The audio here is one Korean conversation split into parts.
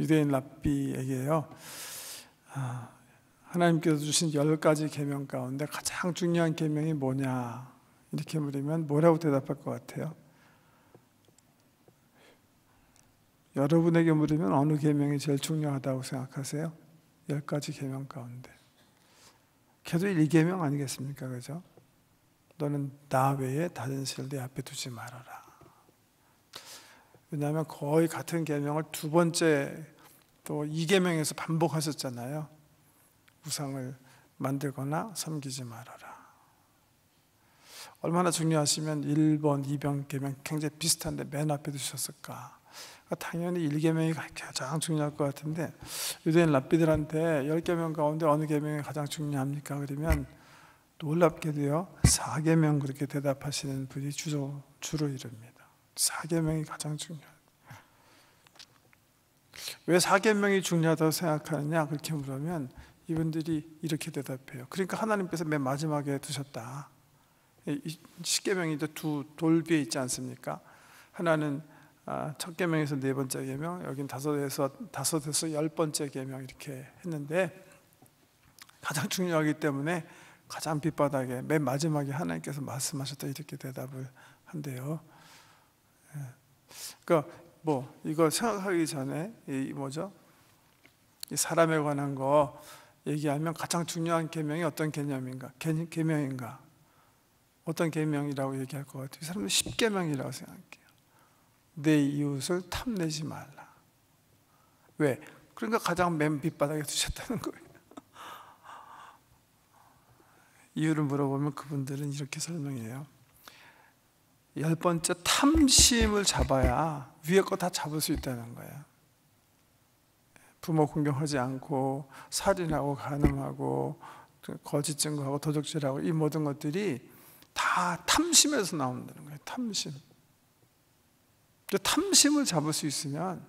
유대인 랍비에게요, 하나님께서 주신 10가지 계명 가운데 가장 중요한 계명이 뭐냐 이렇게 물으면 뭐라고 대답할 것 같아요? 여러분에게 물으면 어느 계명이 제일 중요하다고 생각하세요? 10가지 계명 가운데 걔도 1계명 아니겠습니까? 그죠? 너는 나 외에 다른 신을 내 앞에 두지 말아라. 왜냐하면 거의 같은 계명을 두 번째 또 2계명에서 반복하셨잖아요. 우상을 만들거나 섬기지 말아라. 얼마나 중요하시면 1번, 2번 계명 굉장히 비슷한데 맨 앞에 두셨을까? 당연히 1계명이 가장 중요할 것 같은데 유대인 랍비들한테 10계명 가운데 어느 계명이 가장 중요합니까? 그러면 놀랍게도요 4계명 그렇게 대답하시는 분이 주로 이릅니다. 4계명이 가장 중요해요. 왜 4계명이 중요하다고 생각하느냐 그렇게 물으면 이분들이 이렇게 대답해요. 그러니까 하나님께서 맨 마지막에 두셨다. 10계명이 두 돌비에 있지 않습니까? 하나는 첫 계명에서 4번째 계명, 여긴 다섯에서 10번째 계명 이렇게 했는데 가장 중요하기 때문에 가장 밑바닥에 맨 마지막에 하나님께서 말씀하셨다 이렇게 대답을 한대요. 그러니까 이거 생각하기 전에 이 사람에 관한 거 얘기하면 가장 중요한 계명이 어떤 계명인가? 어떤 계명이라고 얘기할 것 같아요? 이 사람은 10계명이라고 생각해요. 내 이웃을 탐내지 말라. 왜? 그러니까 가장 맨 밑바닥에 두셨다는 거예요. 이유를 물어보면 그분들은 이렇게 설명해요. 10번째 탐심을 잡아야 위에 거 다 잡을 수 있다는 거예요. 부모 공경하지 않고 살인하고 간음하고 거짓 증거하고 도적질하고 이 모든 것들이 다 탐심에서 나온다는 거예요. 탐심을 잡을 수 있으면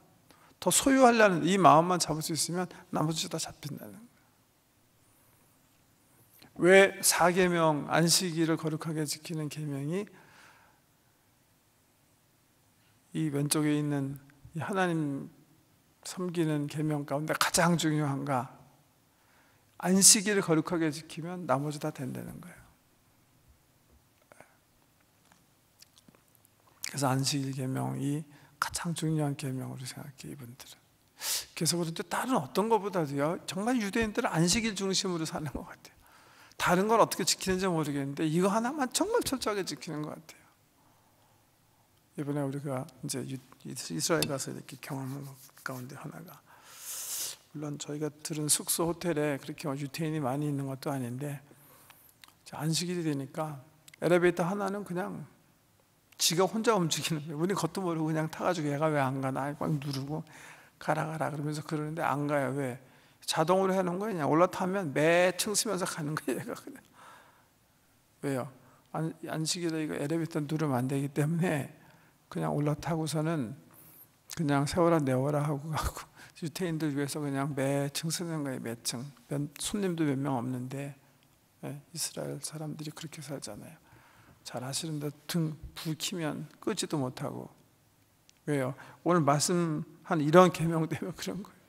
더 소유하려는 이 마음만 잡을 수 있으면 나머지 다 잡힌다는 거예요. 왜 4계명 안식일을 거룩하게 지키는 계명이 이 왼쪽에 있는 이 하나님 섬기는 계명 가운데 가장 중요한가? 안식일을 거룩하게 지키면 나머지 다 된다는 거예요. 그래서 안식일 계명이 가장 중요한 계명으로 생각해요, 이분들은. 그래서 그런데 다른 어떤 것보다도요, 정말 유대인들은 안식일 중심으로 사는 것 같아요. 다른 건 어떻게 지키는지 모르겠는데 이거 하나만 정말 철저하게 지키는 것 같아요. 이번에 우리가 이제 이스라엘 가서 이렇게 경험한 것 가운데 하나가, 물론 저희가 들은 숙소 호텔에 그렇게 유태인이 많이 있는 것도 아닌데 안식일이 되니까 엘리베이터 하나는 그냥 지가 혼자 움직이는 거예요. 우리 것도 모르고 그냥 타가지고 얘가 왜 안 가나 막 누르고 가라 그러면서 그러는데 안 가요. 왜? 자동으로 해놓은 거예요. 그냥 올라타면 매층 쓰면서 가는 거예요. 얘가 그냥. 왜요? 안식일에 이거 엘리베이터 누르면 안 되기 때문에 그냥 올라타고서는 그냥 세워라 내워라 하고 가고, 유태인들 위해서 그냥 매층 쓰는 거예요. 매층. 손님도 몇 명 없는데 이스라엘 사람들이 그렇게 살잖아요. 잘 아시는데 불 켜면 끄지도 못하고. 왜요? 오늘 말씀한 이런 계명 때문에 그런 거예요.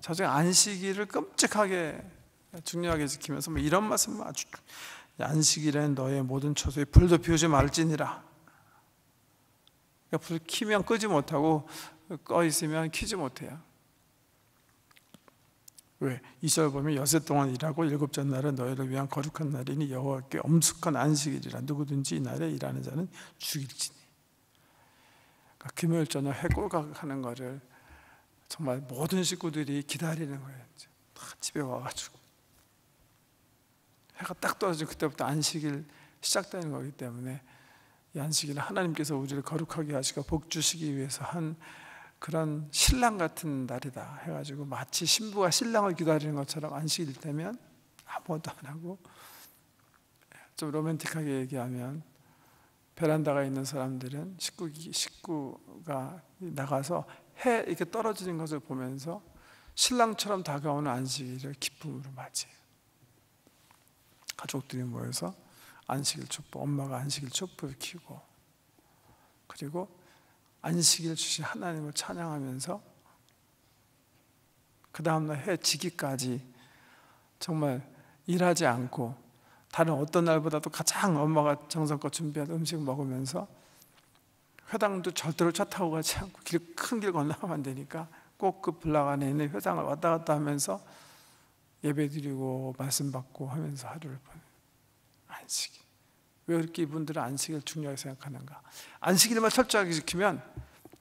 자주 안식일을 끔찍하게 중요하게 지키면서 이런 말씀, 아주 안식일엔 너의 모든 처소에 불도 피우지 말지니라. 그러니까 불 켜면 끄지 못하고 꺼 있으면 켜지 못해요. 왜? 2절 보면 여세 동안 일하고 7째 날은 너희를 위한 거룩한 날이니 여호와께 엄숙한 안식일이라. 누구든지 이 날에 일하는 자는 죽일지니. 그러니까 금요일 저녁 해골각하는 거를 정말 모든 식구들이 기다리는 거예요. 다 집에 와가지고 해가 딱 떨어지고 그때부터 안식일 시작되는 거기 때문에 이 안식일은 하나님께서 우리를 거룩하게 하시고 복 주시기 위해서 한 그런 신랑 같은 날이다 해가지고 마치 신부가 신랑을 기다리는 것처럼 안식일 되면 아무것도 안 하고, 좀 로맨틱하게 얘기하면 베란다가 있는 사람들은 식구가 나가서 해 이렇게 떨어지는 것을 보면서 신랑처럼 다가오는 안식일을 기쁨으로 맞이해요. 가족들이 모여서 안식일 촛불, 엄마가 안식일 촛불을 켜고, 그리고 안식일 주신 하나님을 찬양하면서 그 다음날 해 지기까지 정말 일하지 않고 다른 어떤 날보다도 가장 엄마가 정성껏 준비한 음식 먹으면서 회당도 절대로 차 타고 가지 않고 큰 길 건너가면 안 되니까 꼭 그 블락 안에 있는 회당을 왔다 갔다 하면서 예배드리고 말씀 받고 하면서 하루를 보내요. 안식일. 왜 그렇게 이분들은 안식일을 중요하게 생각하는가? 안식일만 철저하게 지키면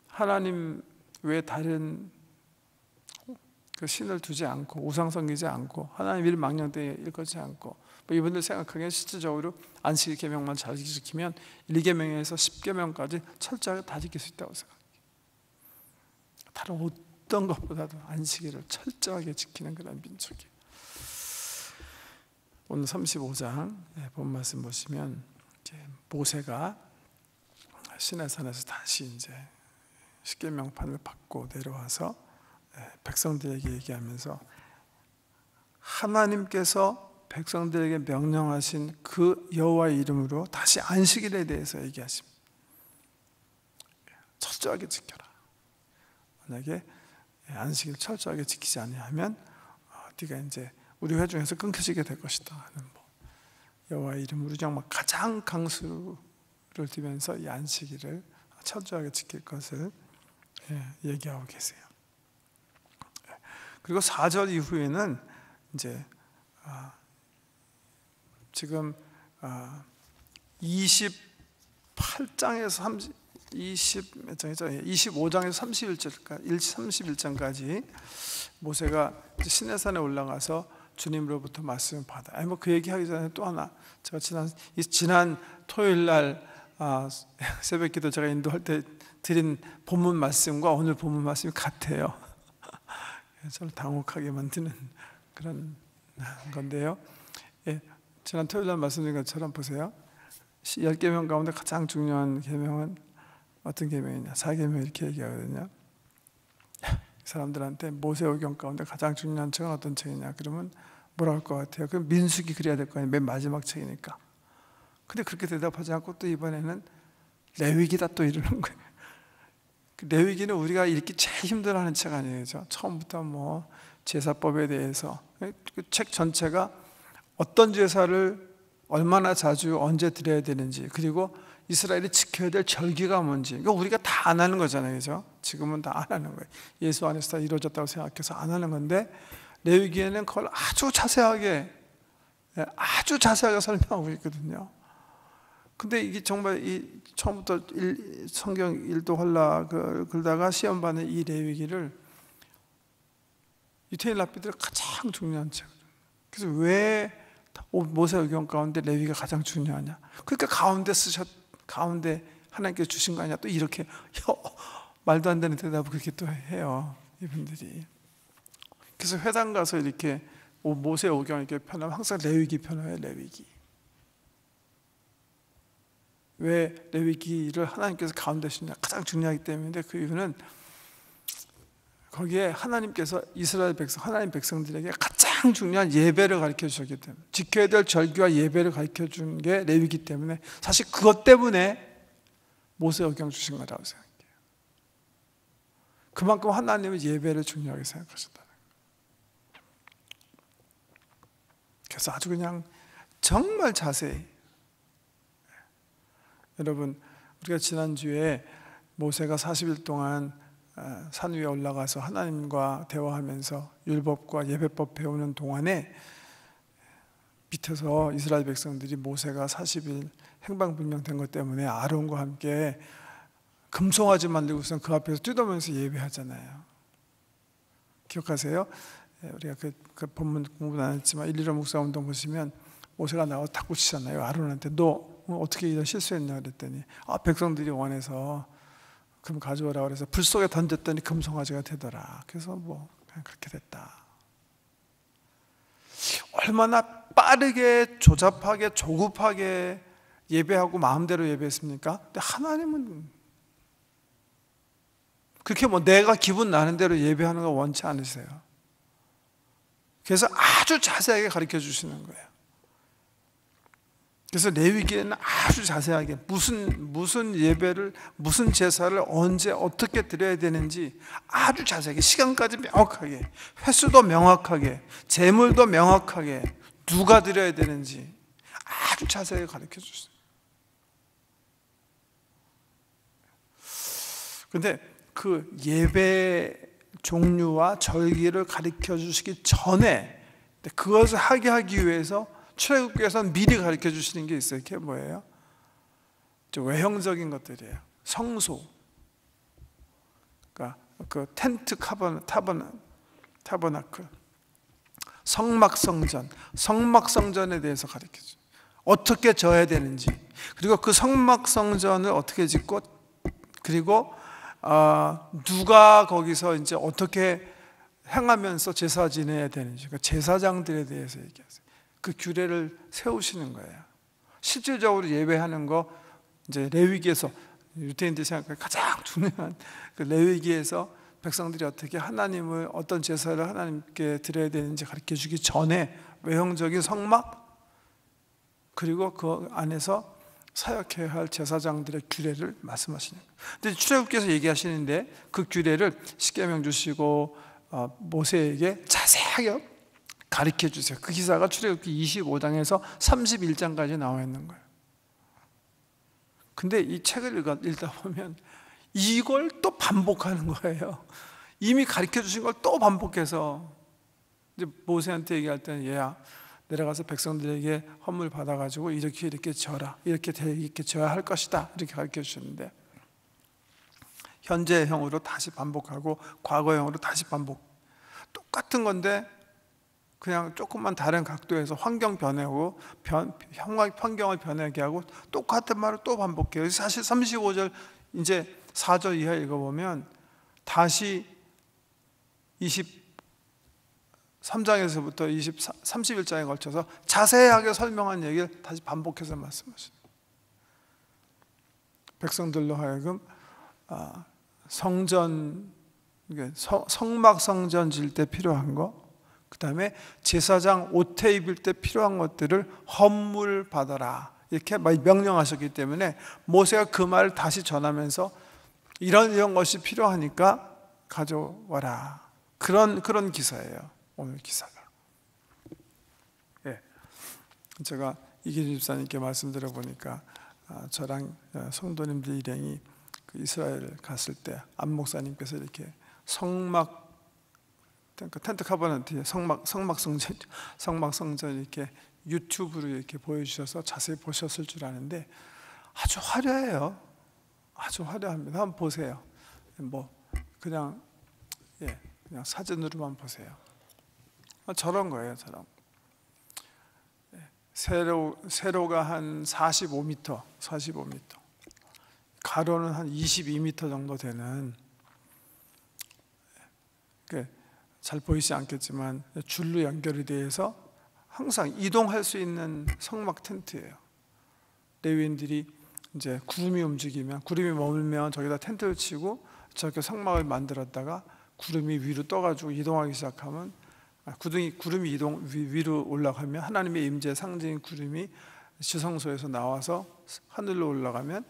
하나님 외에 다른 그 신을 두지 않고 우상 섬기지 않고 하나님 일 망령되이 일거지 않고 뭐 이분들 생각하기엔 실질적으로 안식일 계명만 잘 지키면 1계명에서 10계명까지 철저하게 다 지킬 수 있다고 생각해요. 다른 어떤 것보다도 안식일을 철저하게 지키는 그런 민족이에요. 오늘 35장 본 말씀 보시면 이제 모세가 시내산에서 다시 이제 십계명판을 받고 내려와서 백성들에게 얘기하면서 하나님께서 백성들에게 명령하신 그 여호와의 이름으로 다시 안식일에 대해서 얘기하십니다. 철저하게 지켜라. 만약에 안식일 철저하게 지키지 않으면 네가 이제 우리 회중에서 끊겨지게 될 것이다 하는 여호와의 이름으로 정말 가장 강수를 두면서 이 안식일을 철저하게 지킬 것을 얘기하고 계세요. 그리고 4절 이후에는 이제 지금 28장에서 25장에서 31장까지 모세가 시내산에 올라가서 주님으로부터 말씀을 받아. 뭐 그 얘기하기 전에 또 하나, 제가 지난 토요일 날 새벽기도 제가 인도할 때 드린 본문 말씀과 오늘 본문 말씀이 같아요. 저를 당혹하게 만드는 그런 건데요. 지난 토요일 날 말씀드린 것처럼 보세요. 10계명 가운데 가장 중요한 계명은 어떤 계명이냐? 4계명 이렇게 얘기하거든요. 사람들한테 모세오경 가운데 가장 중요한 책은 어떤 책이냐? 그러면 뭐라 할 것 같아요? 그럼 민수기 그래야 될 거 아니에요? 맨 마지막 책이니까. 근데 그렇게 대답하지 않고 또 이번에는 레위기다 또 이러는 거예요. 레위기는 우리가 읽기 제일 힘들어하는 책 아니에요? 처음부터 뭐 제사법에 대해서 그 책 전체가 어떤 제사를 얼마나 자주 언제 드려야 되는지, 그리고 이스라엘이 지켜야 될 절기가 뭔지, 이거 우리가 다 안 하는 거잖아요, 그죠? 지금은 다 안 하는 거예요. 예수 안에서 다 이루어졌다고 생각해서 안 하는 건데, 레위기에는 그걸 아주 자세하게 설명하고 있거든요. 근데 이게 정말 처음부터 성경 일도 글다가 시험 받는 이 레위기를 유태인 랍비들은 가장 중요한 책. 그래서 왜 모세오경 가운데 레위기가 가장 중요하냐? 그러니까 가운데 하나님께서 주신 거 아니야? 또 이렇게 말도 안 되는 대답을 그렇게 또 해요, 이분들이. 그래서 회당 가서 이렇게 모세오경 이렇게 펴나면 항상 레위기 펴나요, 레위기. 왜 레위기를 하나님께서 가운데 주냐? 가장 중요하기 때문인데, 그 이유는 거기에 하나님께서 이스라엘 백성, 하나님 백성들에게 가장 중요한 예배를 가르쳐 주셨기 때문에, 지켜야 될 절기와 예배를 가르쳐 준 게 레위기 때문에, 사실 그것 때문에 모세오경 주신 거라고 생각해요. 그만큼 하나님은 예배를 중요하게 생각하셨다는 거예요. 그래서 아주 그냥 정말 자세히, 여러분, 우리가 지난주에 모세가 40일 동안 산 위에 올라가서 하나님과 대화하면서 율법과 예배법 배우는 동안에 밑에서 이스라엘 백성들이 모세가 40일 행방불명된 것 때문에 아론과 함께 금송아지 만들고서 그 앞에서 뛰어들면서 예배하잖아요. 기억하세요? 우리가 그 본문 공부는 안 했지만 1.15 목사운동 보시면 모세가 나와서 탁구 치잖아요. 아론한테 너 어떻게 이런 실수했냐 그랬더니 백성들이 원해서 금 가져오라 그래서 불 속에 던졌더니 금송아지가 되더라. 그래서 뭐 그냥 그렇게 됐다. 얼마나 빠르게 조잡하게 조급하게 예배하고 마음대로 예배했습니까? 근데 하나님은 그렇게 뭐 내가 기분 나는 대로 예배하는 거 원치 않으세요. 그래서 아주 자세하게 가르쳐 주시는 거예요. 그래서 레위기에는 아주 자세하게 무슨 예배를, 무슨 제사를 언제 어떻게 드려야 되는지 아주 자세하게, 시간까지 명확하게, 횟수도 명확하게, 제물도 명확하게, 누가 드려야 되는지 아주 자세하게 가르쳐 주세요. 근데 그 예배 종류와 절기를 가르쳐 주시기 전에 그것을 하게 하기 위해서 출애굽기에서는 미리 가르쳐 주시는 게 있어요. 그게 뭐예요? 외형적인 것들이에요. 성소, 그러니까 그 텐트 타버나클, 성막성전에 대해서 가르쳐 줘요. 어떻게 져야 되는지, 그리고 그 성막성전을 어떻게 짓고, 그리고 누가 거기서 이제 어떻게 행하면서 제사 지내야 되는지, 그러니까 제사장들에 대해서 얘기하세요. 그 규례를 세우시는 거예요. 실질적으로 예배하는 거 이제 레위기에서, 유대인들이 생각하는 가장 중요한 그 레위기에서 백성들이 어떻게 하나님을, 어떤 제사를 하나님께 드려야 되는지 가르쳐 주기 전에 외형적인 성막, 그리고 그 안에서 사역해야 할 제사장들의 규례를 말씀하시는 거예요. 근데 출애굽기에서 얘기하시는데 그 규례를 십계명 주시고 모세에게 자세하게 가르쳐 주세요. 그 기사가 출애굽기 25장에서 31장까지 나와 있는 거예요. 근데 이 책을 읽다 보면 이걸 또 반복하는 거예요. 이미 가르쳐 주신 걸 또 반복해서, 이제 모세한테 얘기할 때는, 얘야, 내려가서 백성들에게 헌물 받아가지고 이렇게 져라, 이렇게 져야 할 것이다, 이렇게 가르쳐 주셨는데, 현재형으로 다시 반복하고 과거형으로 다시 반복, 똑같은 건데 그냥 조금만 다른 각도에서 환경 변하고 환경을 변하게 하고 똑같은 말을 또 반복해요. 사실 35절 이제 4절 이하 읽어보면 다시 23장에서부터 31장에 걸쳐서 자세하게 설명한 얘기를 다시 반복해서 말씀하시죠. 백성들로 하여금 성막 성전 질 때 필요한 거, 그 다음에 제사장 옷에 입을 때 필요한 것들을 헌물 받아라, 이렇게 명령하셨기 때문에 모세가 그 말을 다시 전하면서 이런 것이 필요하니까 가져와라, 그런 기사예요, 오늘 기사가. 예. 제가 이기준 집사님께 말씀드려 보니까 저랑 성도님들 일행이 그 이스라엘 갔을 때 안 목사님께서 이렇게 텐트 카버넌트 성막성전 이렇게 유튜브로 이렇게 보여주셔서 자세히 보셨을 줄 아는데 아주 화려해요. 아주 화려합니다. 한번 보세요. 그냥 사진으로만 보세요. 저런 거예요, 저런. 세로가 한 45m, 가로는 한 22m 정도 되는, 잘 보이지 않겠지만 줄로 연결이 되어서 항상 이동할 수 있는 성막 텐트예요. 레위인들이 이제 구름이 머물면 저기다 텐트를 치고 저렇게 성막을 만들었다가 구름이 위로 떠가지고 이동하기 시작하면, 구름이 위로 올라가면, 하나님의 임재 상징인 구름이 지성소에서 나와서 하늘로 올라가면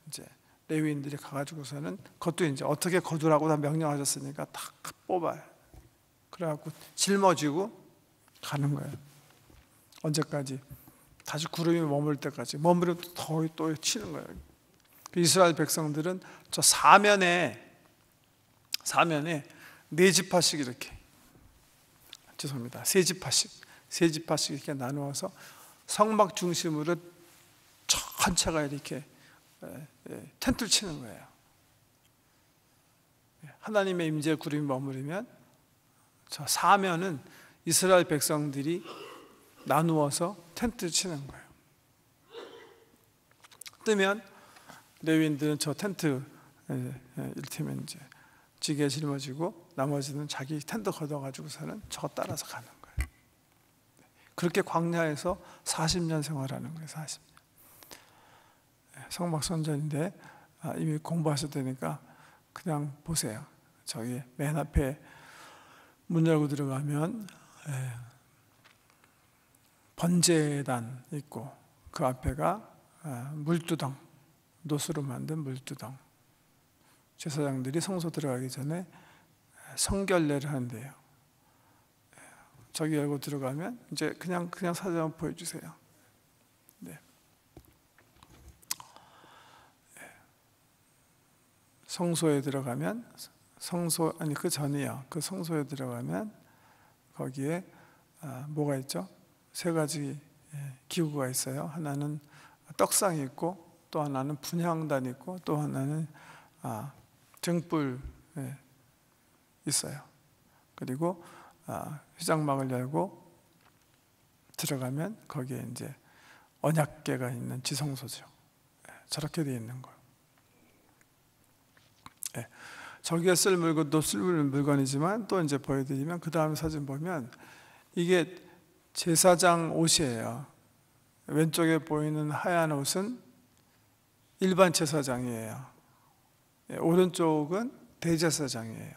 이제 레위인들이 가가지고서는 그것도 이제 어떻게 거두라고 다 명령하셨으니까 다 뽑아요. 그래갖고 짊어지고 가는 거예요. 언제까지? 다시 구름이 머물 때까지. 머무르면 또 치는 거예요. 이스라엘 백성들은 저 사면에 네 지파씩 이렇게, 죄송합니다, 세 지파씩 이렇게 나누어서 성막 중심으로 전체가 이렇게 텐트를 치는 거예요. 하나님의 임재 구름이 머무르면 저 사면은 이스라엘 백성들이 나누어서 텐트를 치는 거예요. 뜨면 레위인들은 저 텐트, 이를테면 이제 지게에 짊어지고 나머지는 자기 텐트 걷어가지고서는 저거 따라서 가는 거예요. 그렇게 광야에서 40년 생활하는 거예요. 40년. 성막선전인데 이미 공부하셨다니까 그냥 보세요. 저기 맨 앞에 문 열고 들어가면 번제단 있고, 그 앞에가 물두덩, 노수로 만든 물두덩. 제사장들이 성소 들어가기 전에 성결례를 하는데요. 저기 열고 들어가면 이제 그냥 사진 한번 보여주세요. 네. 성소에 들어가면 그 전이요. 그 성소에 들어가면 거기에 뭐가 있죠? 세 가지 기구가 있어요. 하나는 떡상이 있고, 또 하나는 분향단이 있고, 또 하나는 등불 있어요. 그리고 휘장막을 열고 들어가면 거기에 이제 언약궤가 있는 지성소죠. 저렇게 되어 있는 거예요. 저기에 쓸 물건도 쓸 물건이지만, 또 이제 보여드리면 그 다음 사진 보면 이게 제사장 옷이에요. 왼쪽에 보이는 하얀 옷은 일반 제사장이에요. 오른쪽은 대제사장이에요.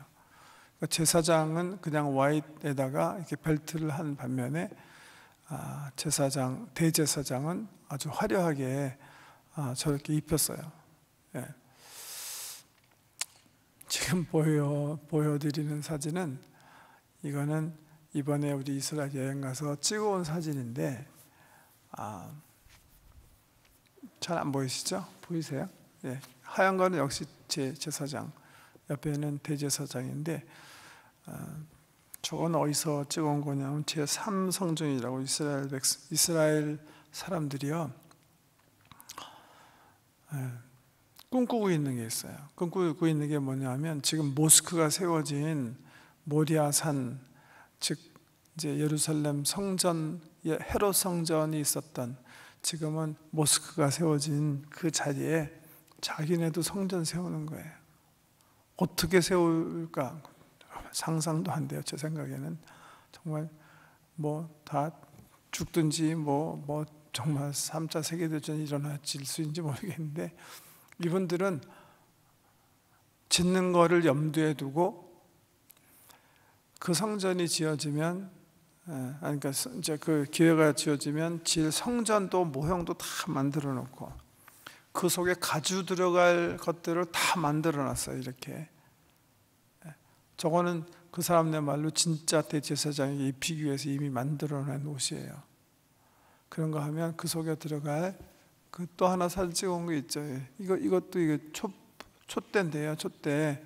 제사장은 그냥 화이트에다가 이렇게 벨트를 한 반면에 대제사장은 아주 화려하게 저렇게 입혔어요. 지금 보여드리는 사진은, 이거는 이번에 우리 이스라엘 여행 가서 찍어온 사진인데, 잘 안 보이시죠? 보이세요? 하얀 거는 역시 제사장, 옆에는 대제사장인데, 저건 어디서 찍어온 거냐면 제3성전이라고 이스라엘 사람들이요 꿈꾸고 있는 게 있어요. 꿈꾸고 있는 게 뭐냐면, 지금 모스크가 세워진 모리아산, 즉 이제 예루살렘 성전, 헤롯 성전이 있었던, 지금은 모스크가 세워진 그 자리에 자기네도 성전 세우는 거예요. 어떻게 세울까 상상도 안 돼요. 제 생각에는 정말 뭐 다 죽든지 뭐 정말 3차 세계대전이 일어날지 수인지 모르겠는데, 이분들은 짓는 거를 염두에 두고 그 성전이 지어지면, 그러니까 이제 그 기회가 지어지면 질 성전도 모형도 다 만들어 놓고, 그 속에 가주 들어갈 것들을 다 만들어 놨어요. 이렇게. 저거는 그 사람네 말로 진짜 대제사장이 입히기 위해서 이미 만들어 놓은 옷이에요. 그런 거 하면 그 속에 들어갈, 그 또 하나 사진 찍어온 거 있죠. 이것도 촛대인데요. 촛대.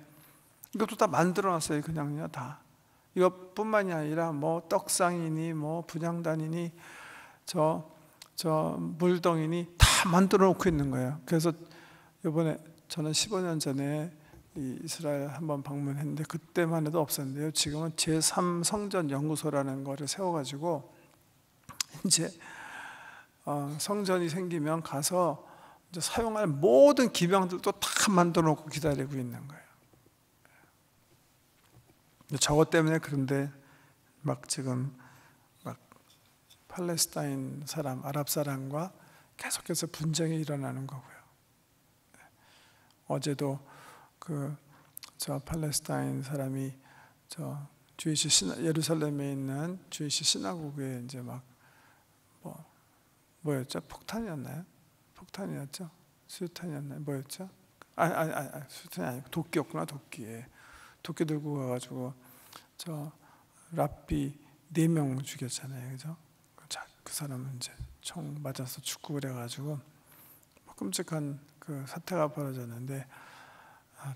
이것도 다 만들어 놨어요. 그냥요, 다. 이것뿐만이 아니라 뭐 떡상이니 뭐 분향단이니 저 물덩이니 다 만들어 놓고 있는 거예요. 그래서 이번에 저는 15년 전에 이스라엘 한번 방문했는데, 그때만 해도 없었는데요. 지금은 제3성전 연구소라는 거를 세워가지고 이제 성전이 생기면 가서 이제 사용할 모든 기병들도 다 만들어 놓고 기다리고 있는 거예요. 저것 때문에, 그런데 막 지금 막 팔레스타인 사람, 아랍 사람과 계속해서 분쟁이 일어나는 거고요. 어제도 저 팔레스타인 사람이 저 예루살렘에 있는 주이시 시나고그에 이제 막 뭐였죠? 폭탄이었나요? 폭탄이었죠? 수류탄이었나요? 뭐였죠? 수류탄이 아니고 도끼였구나. 도끼 들고 가가지고 저 랍비 4명 죽였잖아요, 그죠? 그 사람은 이제 총 맞아서 죽고 그래가지고 끔찍한 그 사태가 벌어졌는데,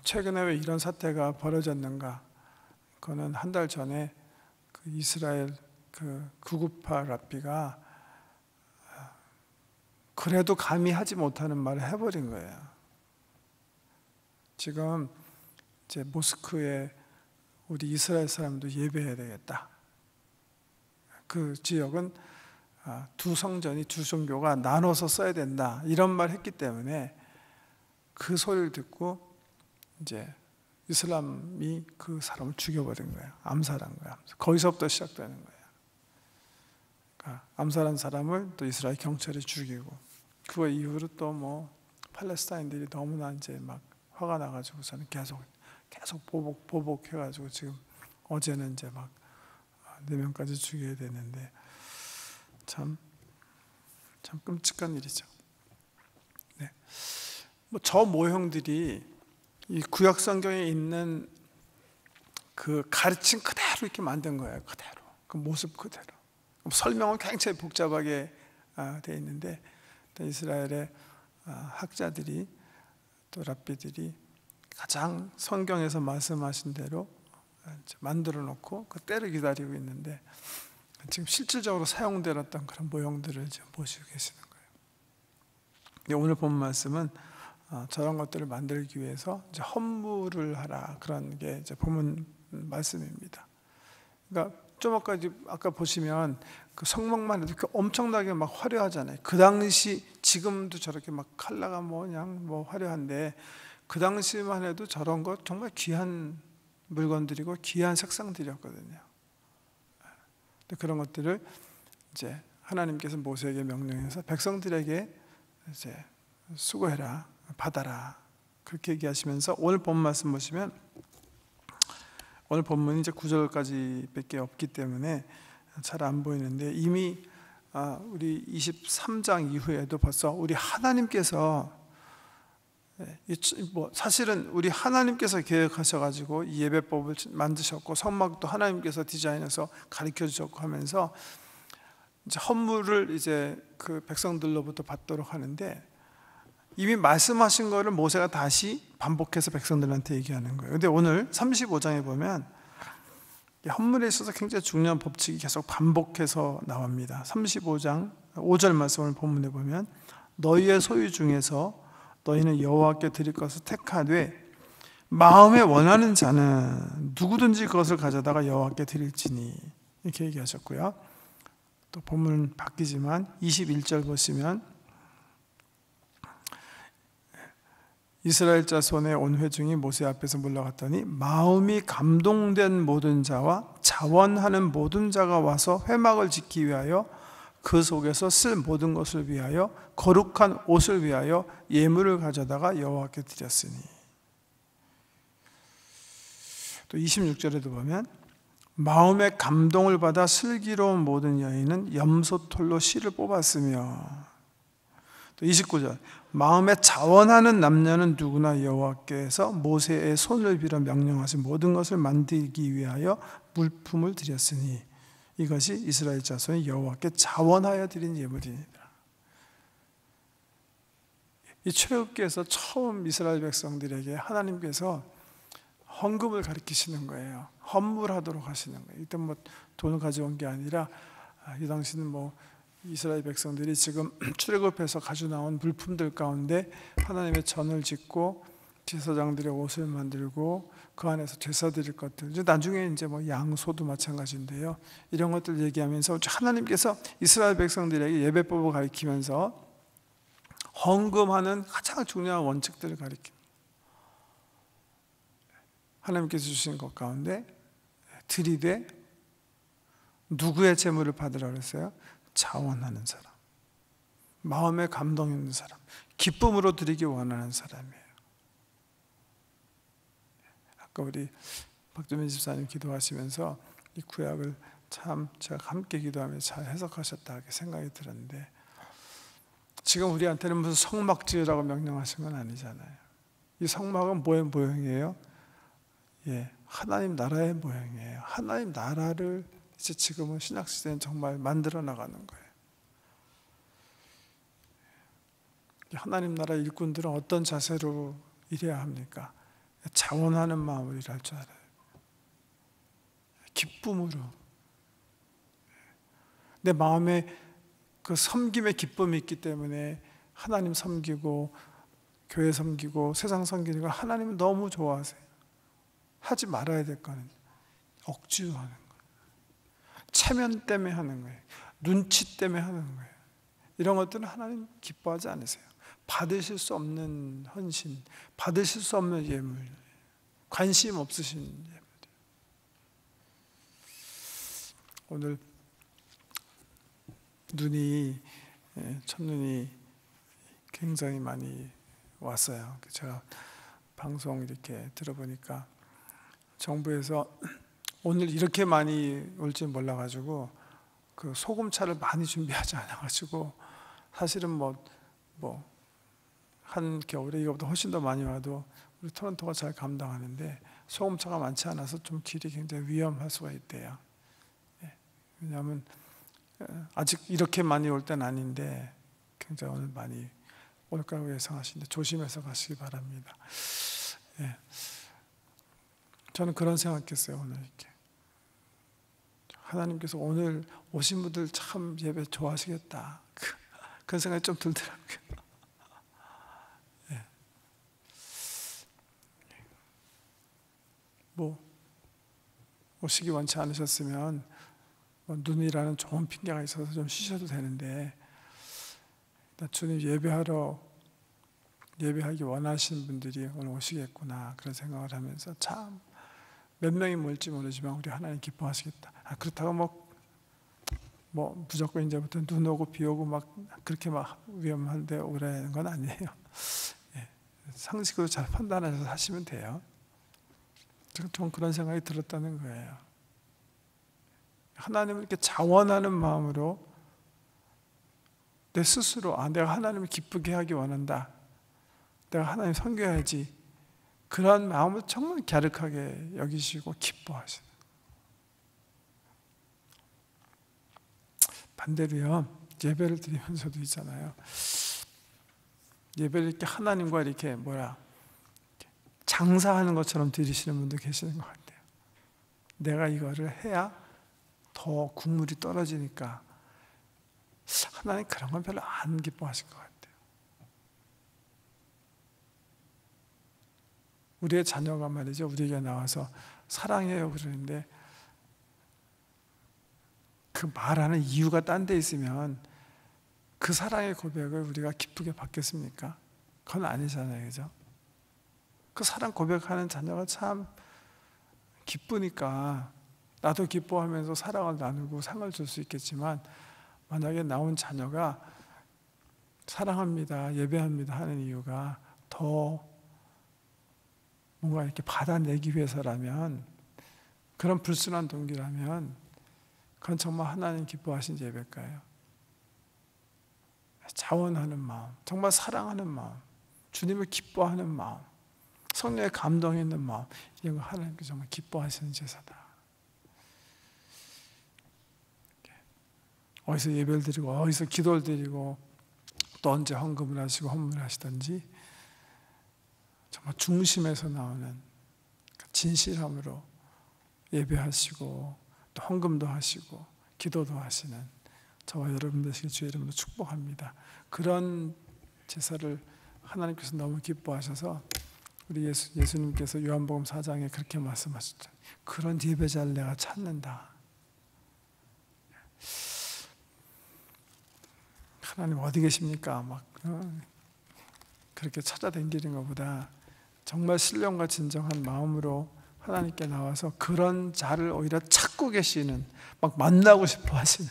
최근에 왜 이런 사태가 벌어졌는가? 그거는 한 달 전에 그 이스라엘 그 구구파 랍비가 그래도 감히 하지 못하는 말을 해버린 거예요. 지금 이제 모스크에 우리 이스라엘 사람도 예배해야 되겠다. 그 지역은 두 성전이, 두 종교가 나눠서 써야 된다, 이런 말 했기 때문에 그 소리를 듣고 이제 이슬람이 그 사람을 죽여버린 거예요. 암살한 거예요. 거기서부터 시작되는 거예요. 그러니까 암살한 사람을 또 이스라엘 경찰이 죽이고, 그 이후로 또 뭐 팔레스타인들이 너무나 이제 막 화가 나가지고 저는 계속 보복해가지고, 지금 어제는 이제 막 4명까지 죽여야 되는데, 참 참 끔찍한 일이죠. 네. 저 모형들이 이 구약 성경에 있는 그 가르침 그대로 이렇게 만든 거예요. 그대로 그 모습 그대로. 설명은 굉장히 복잡하게 되어 있는데 이스라엘의 학자들이 또 랍비들이 가장 성경에서 말씀하신 대로 만들어 놓고 그 때를 기다리고 있는데 지금 실질적으로 사용되었던 그런 모형들을 지금 보시고 계시는 거예요. 오늘 본 말씀은 저런 것들을 만들기 위해서 이제 헌물을 하라, 그런 게 이제 본문 말씀입니다. 그러니까 좀 아까 보시면 그 성막만 해도 엄청나게 막 화려하잖아요. 그 당시, 지금도 저렇게 막 컬러가 그냥 화려한데 그 당시만 해도 저런 것 정말 귀한 물건들이고 귀한 색상들이었거든요. 그런 것들을 이제 하나님께서 모세에게 명령해서 백성들에게 이제 수고해라, 받아라, 그렇게 얘기하시면서 오늘 본 말씀 보시면, 오늘 본문이 이제 9절까지밖에 없기 때문에 잘 안 보이는데 이미 우리 23장 이후에도 벌써 우리 하나님께서 사실은 우리 하나님께서 계획하셔가지고 이 예배법을 만드셨고 성막도 하나님께서 디자인해서 가르쳐 주셨고 하면서 이제 헌물을 이제 그 백성들로부터 받도록 하는데 이미 말씀하신 거를 모세가 다시 반복해서 백성들한테 얘기하는 거예요. 근데 오늘 35장에 보면 헌물에 있어서 굉장히 중요한 법칙이 계속 반복해서 나옵니다. 35장 5절 말씀을 본문에 보면 너희의 소유 중에서 너희는 여호와께 드릴 것을 택하되 마음에 원하는 자는 누구든지 그것을 가져다가 여호와께 드릴지니, 이렇게 얘기하셨고요. 또 본문은 바뀌지만 21절 보시면 이스라엘 자손의 온 회중이 모세 앞에서 물러갔더니 마음이 감동된 모든 자와 자원하는 모든 자가 와서 회막을 짓기 위하여 그 속에서 쓸 모든 것을 위하여 거룩한 옷을 위하여 예물을 가져다가 여호와께 드렸으니. 또 26절에도 보면 마음의 감동을 받아 슬기로운 모든 여인은 염소털로 실을 뽑았으며, 또 29절 마음에 자원하는 남녀는 누구나 여호와께서 모세의 손을 빌어 명령하신 모든 것을 만들기 위하여 물품을 드렸으니 이것이 이스라엘 자손이 여호와께 자원하여 드린 예물이니라. 이 출애굽기에서 처음 이스라엘 백성들에게 하나님께서 헌금을 가르치시는 거예요. 헌물하도록 하시는 거예요. 이때 돈을 가져온 게 아니라 이 당시는 이스라엘 백성들이 지금 출애굽해서 가져 나온 물품들 가운데 하나님의 전을 짓고 제사장들의 옷을 만들고 그 안에서 제사 드릴 것들, 나중에 이제 양소도 마찬가지인데요. 이런 것들 얘기하면서 하나님께서 이스라엘 백성들에게 예배법을 가르치면서 헌금하는 가장 중요한 원칙들을 가르칩니다. 하나님께서 주신 것 가운데 드리되 누구의 재물을 받으라 그랬어요? 자원하는 사람, 마음에 감동 있는 사람, 기쁨으로 드리기 원하는 사람이에요. 아까 우리 박주민 집사님 기도하시면서 이 구약을 참 제가 함께 기도하면서 잘 해석하셨다 이렇게 생각이 들었는데, 지금 우리한테는 무슨 성막 지으라고 명령하신 건 아니잖아요. 이 성막은 뭐의 모형이에요? 하나님 나라의 모형이에요. 하나님 나라를 이제 지금은 신약시대는 정말 만들어 나가는 거예요. 하나님 나라 일꾼들은 어떤 자세로 일해야 합니까? 자원하는 마음으로 일할 줄 알아요. 기쁨으로. 내 마음에 그 섬김의 기쁨이 있기 때문에 하나님 섬기고 교회 섬기고 세상 섬기는 걸 하나님은 너무 좋아하세요. 하지 말아야 될 거는 억지로 하는 거예요. 체면 때문에 하는 거예요. 눈치 때문에 하는 거예요. 이런 것들은 하나님 기뻐하지 않으세요. 받으실 수 없는 헌신, 받으실 수 없는 예물, 관심 없으신 예물. 오늘 첫눈이 굉장히 많이 왔어요. 제가 방송 이렇게 들어보니까 정부에서 오늘 이렇게 많이 올지 몰라가지고 그 소금차를 많이 준비하지 않아가지고 사실은 한 겨울에 이거보다 훨씬 더 많이 와도 우리 토론토가 잘 감당하는데 소금차가 많지 않아서 좀 길이 굉장히 위험할 수가 있대요. 왜냐하면 아직 이렇게 많이 올 때는 아닌데 굉장히 오늘 많이 올 거라고 예상하시는데 조심해서 가시기 바랍니다. 저는 그런 생각했어요. 오늘 이렇게 하나님께서 오늘 오신 분들 참 예배 좋아하시겠다, 그런 생각이 좀 들더라고요. 오시기 원치 않으셨으면 눈이라는 좋은 핑계가 있어서 좀 쉬셔도 되는데, 주님 예배하기 원하시는 분들이 오늘 오시겠구나, 그런 생각을 하면서 참 몇 명이 모일지 모르지만 우리 하나님 기뻐하시겠다. 그렇다고 무조건 이제부터 눈 오고 비 오고 그렇게 위험한데 오라는 건 아니에요. 상식으로 잘 판단해서 하시면 돼요. 좀 그런 생각이 들었다는 거예요. 하나님을 이렇게 자원하는 마음으로 내 스스로 내가 하나님을 기쁘게 하기 원한다, 내가 하나님 섬겨야지, 그런 마음을 정말 갸륵하게 여기시고 기뻐하시는. 반대로요, 예배를 드리면서도 있잖아요, 예배를 이렇게 하나님과 이렇게 장사하는 것처럼 드리시는 분도 계시는 것 같아요. 내가 이거를 해야 더 국물이 떨어지니까 하나님 그런 건 별로 안 기뻐하실 것 같아요. 우리의 자녀가 말이죠, 우리에게 나와서 사랑해요 그러는데 그 말하는 이유가 딴 데 있으면 그 사랑의 고백을 우리가 기쁘게 받겠습니까? 그건 아니잖아요, 그죠? 그 사랑 고백하는 자녀가 참 기쁘니까 나도 기뻐하면서 사랑을 나누고 상을 줄 수 있겠지만, 만약에 나온 자녀가 사랑합니다, 예배합니다 하는 이유가 더 뭔가 이렇게 받아내기 위해서라면, 그런 불순한 동기라면 그건 정말 하나님 기뻐하신 예배일까요? 자원하는 마음, 정말 사랑하는 마음, 주님을 기뻐하는 마음, 성령의 감동이 있는 마음, 이런 거 하나님께서 정말 기뻐하시는 제사다. 어디서 예배를 드리고 어디서 기도를 드리고 또 언제 헌금을 하시고 헌물을 하시든지 정말 중심에서 나오는 진실함으로 예배하시고 또 헌금도 하시고 기도도 하시는 저와 여러분 되시길 주의 이름으로 축복합니다. 그런 제사를 하나님께서 너무 기뻐하셔서 우리 예수님께서 요한복음 4장에 그렇게 말씀하셨죠. 그런 예배자를 내가 찾는다. 하나님 어디 계십니까? 그렇게 찾아다니는 것보다 정말 신령과 진정한 마음으로 하나님께 나와서 그런 자를 오히려 찾고 계시는, 만나고 싶어 하시는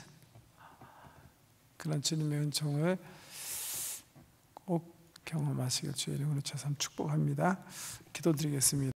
그런 주님의 은총을 꼭 경험하시길 주의 이름으로 축복합니다. 기도드리겠습니다.